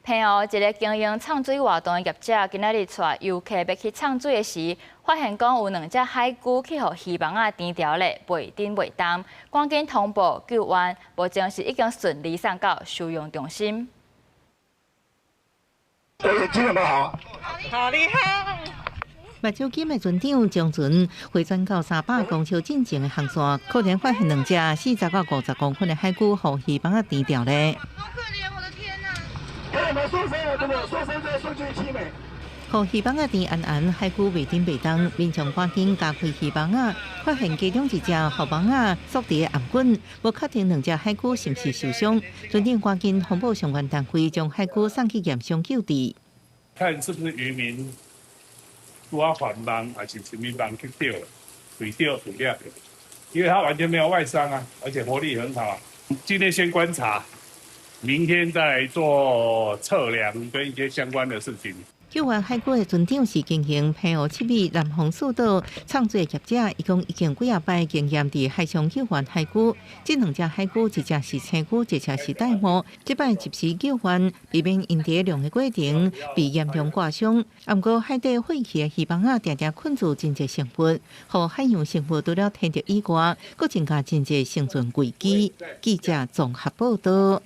澎湖一個經營唱水活動的業者，今仔日帶遊客要去唱水的時，發現講有2隻海龜去互魚網仔纏牢咧，袂頂袂當，趕緊通報救援，目前是已經順利送到收容中心。眼睛有沒有好？好厲害！目睭金的船長將船回轉到300公尺進前的航線，可能發現2隻40到50公分的海龜，互魚網仔纏牢咧。好可憐，我的天哪！我們說聲有沒有？說聲再說句淒美。互魚網仔纏安，海龜袂頂袂當，民眾趕緊加開魚網仔，發現其中1隻互網仔鎖佇的頷頸，無確定2隻海龜是毋是受傷。船長趕緊通報相關單位，將海龜送去驗傷救治。看是不是漁民拄啊還網，還是什麼網去釣了，水釣捕獵，因為它完全沒有外傷啊，而且活力很好啊。今天先觀察，明天再來做測量跟一些相關的事情。救援海龜的船長是經營澎湖七美南方四島唱水的業者，伊講已經幾啊擺經驗佇海上救援海龜。這2隻海龜，一隻是青龜，一隻是玳瑁。這擺及時救援，避免因在量的過程被嚴重刮傷。不過海底廢棄的魚網仔常常困住真濟生物，和海洋生物除了天敵以外，佫增加真濟生存危機。記者綜合報道。